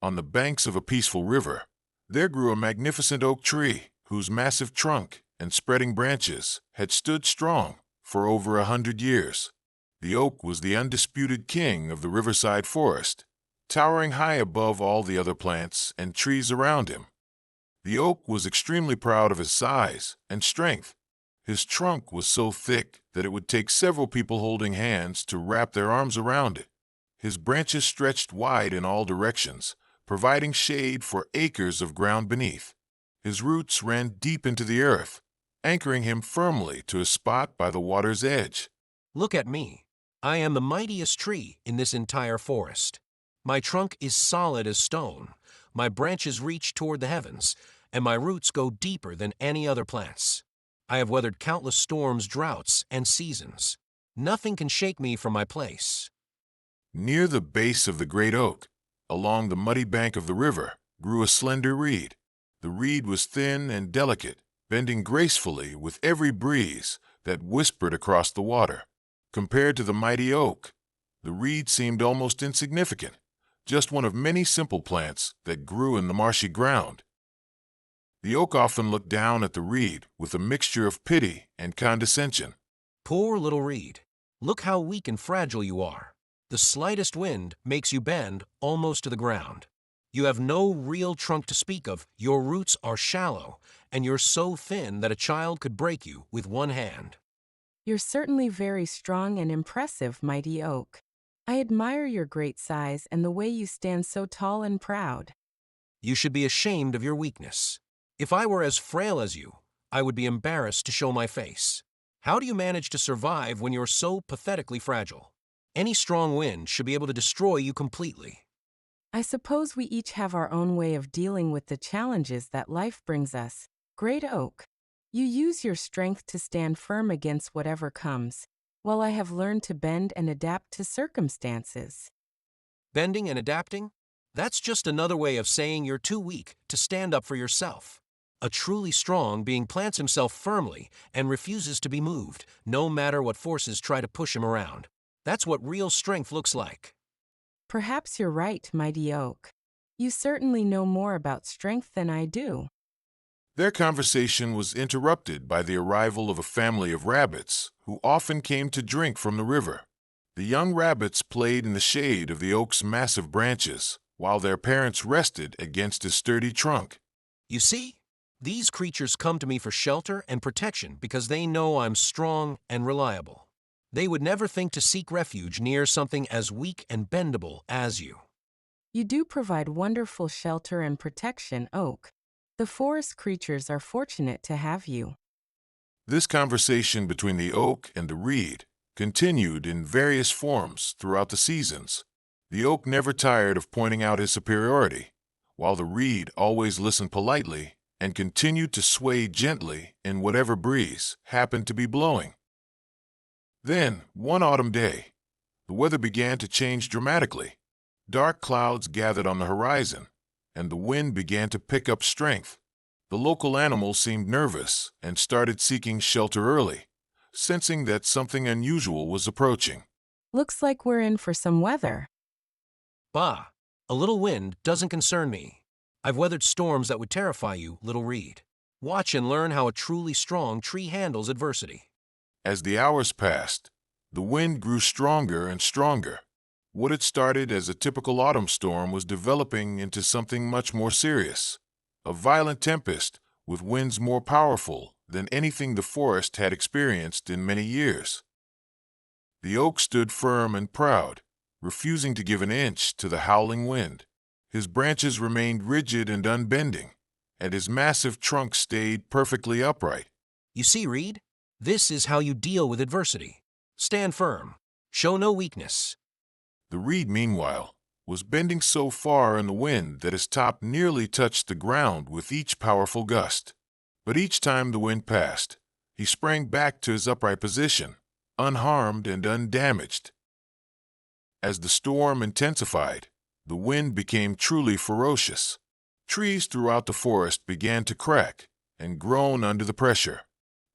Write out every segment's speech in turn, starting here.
On the banks of a peaceful river, there grew a magnificent oak tree whose massive trunk and spreading branches had stood strong for over 100 years. The oak was the undisputed king of the riverside forest, towering high above all the other plants and trees around him. The oak was extremely proud of his size and strength. His trunk was so thick that it would take several people holding hands to wrap their arms around it. His branches stretched wide in all directions, providing shade for acres of ground beneath. His roots ran deep into the earth, anchoring him firmly to a spot by the water's edge. Look at me. I am the mightiest tree in this entire forest. My trunk is solid as stone, my branches reach toward the heavens, and my roots go deeper than any other plants. I have weathered countless storms, droughts, and seasons. Nothing can shake me from my place. Near the base of the great oak, along the muddy bank of the river, grew a slender reed. The reed was thin and delicate, bending gracefully with every breeze that whispered across the water. Compared to the mighty oak, the reed seemed almost insignificant, just one of many simple plants that grew in the marshy ground. The oak often looked down at the reed with a mixture of pity and condescension. Poor little reed. Look how weak and fragile you are. The slightest wind makes you bend almost to the ground. You have no real trunk to speak of, your roots are shallow, and you're so thin that a child could break you with one hand. You're certainly very strong and impressive, mighty oak. I admire your great size and the way you stand so tall and proud. You should be ashamed of your weakness. If I were as frail as you, I would be embarrassed to show my face. How do you manage to survive when you're so pathetically fragile? Any strong wind should be able to destroy you completely. I suppose we each have our own way of dealing with the challenges that life brings us. Great oak, you use your strength to stand firm against whatever comes, while I have learned to bend and adapt to circumstances. Bending and adapting? That's just another way of saying you're too weak to stand up for yourself. A truly strong being plants himself firmly and refuses to be moved, no matter what forces try to push him around. That's what real strength looks like. Perhaps you're right, mighty oak. You certainly know more about strength than I do. Their conversation was interrupted by the arrival of a family of rabbits who often came to drink from the river. The young rabbits played in the shade of the oak's massive branches, while their parents rested against his sturdy trunk. You see, these creatures come to me for shelter and protection because they know I'm strong and reliable. They would never think to seek refuge near something as weak and bendable as you. You do provide wonderful shelter and protection, oak. The forest creatures are fortunate to have you. This conversation between the oak and the reed continued in various forms throughout the seasons. The oak never tired of pointing out his superiority, while the reed always listened politely and continued to sway gently in whatever breeze happened to be blowing. Then, one autumn day, the weather began to change dramatically. Dark clouds gathered on the horizon, and the wind began to pick up strength. The local animals seemed nervous and started seeking shelter early, sensing that something unusual was approaching. Looks like we're in for some weather. Bah, a little wind doesn't concern me. I've weathered storms that would terrify you, little reed. Watch and learn how a truly strong tree handles adversity. As the hours passed, the wind grew stronger and stronger. What had started as a typical autumn storm was developing into something much more serious, a violent tempest with winds more powerful than anything the forest had experienced in many years. The oak stood firm and proud, refusing to give an inch to the howling wind. His branches remained rigid and unbending, and his massive trunk stayed perfectly upright. You see, Reed? This is how you deal with adversity. Stand firm. Show no weakness. The reed, meanwhile, was bending so far in the wind that his top nearly touched the ground with each powerful gust. But each time the wind passed, he sprang back to his upright position, unharmed and undamaged. As the storm intensified, the wind became truly ferocious. Trees throughout the forest began to crack and groan under the pressure.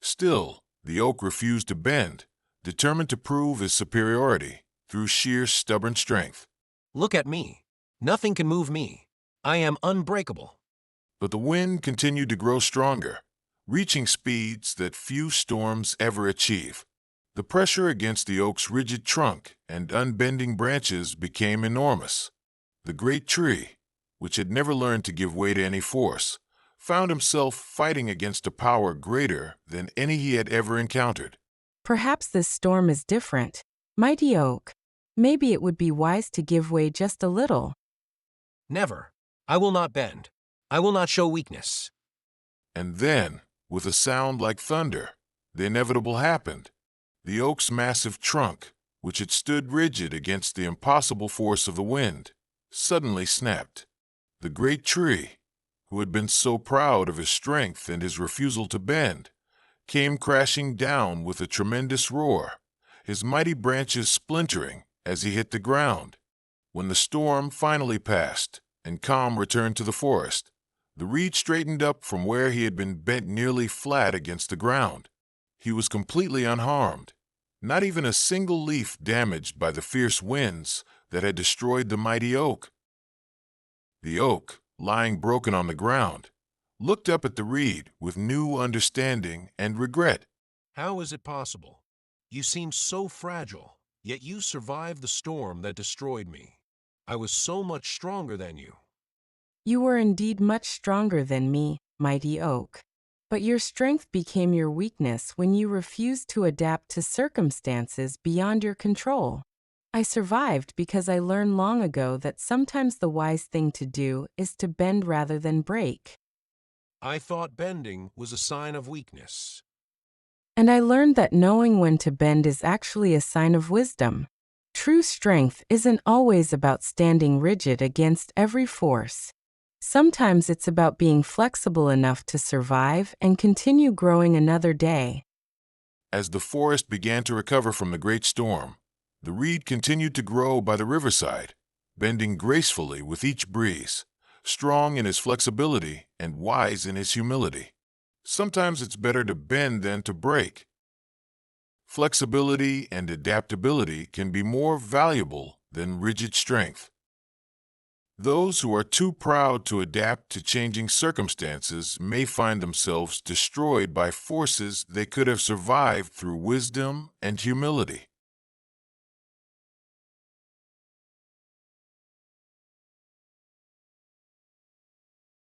Still, the oak refused to bend, determined to prove his superiority through sheer stubborn strength. Look at me. Nothing can move me. I am unbreakable. But the wind continued to grow stronger, reaching speeds that few storms ever achieve. The pressure against the oak's rigid trunk and unbending branches became enormous. The great tree, which had never learned to give way to any force, found himself fighting against a power greater than any he had ever encountered. Perhaps this storm is different. Mighty oak, maybe it would be wise to give way just a little. Never. I will not bend. I will not show weakness. And then, with a sound like thunder, the inevitable happened. The oak's massive trunk, which had stood rigid against the impossible force of the wind, suddenly snapped. The great tree, who had been so proud of his strength and his refusal to bend, came crashing down with a tremendous roar, his mighty branches splintering as he hit the ground. When the storm finally passed and calm returned to the forest, the reed straightened up from where he had been bent nearly flat against the ground. He was completely unharmed, not even a single leaf damaged by the fierce winds that had destroyed the mighty oak. The oak, lying broken on the ground, looked up at the reed with new understanding and regret. How is it possible? You seem so fragile, yet you survived the storm that destroyed me. I was so much stronger than you. You were indeed much stronger than me, mighty oak. But your strength became your weakness when you refused to adapt to circumstances beyond your control. I survived because I learned long ago that sometimes the wise thing to do is to bend rather than break. I thought bending was a sign of weakness. And I learned that knowing when to bend is actually a sign of wisdom. True strength isn't always about standing rigid against every force. Sometimes it's about being flexible enough to survive and continue growing another day. As the forest began to recover from the great storm, the reed continued to grow by the riverside, bending gracefully with each breeze, strong in his flexibility and wise in his humility. Sometimes it's better to bend than to break. Flexibility and adaptability can be more valuable than rigid strength. Those who are too proud to adapt to changing circumstances may find themselves destroyed by forces they could have survived through wisdom and humility.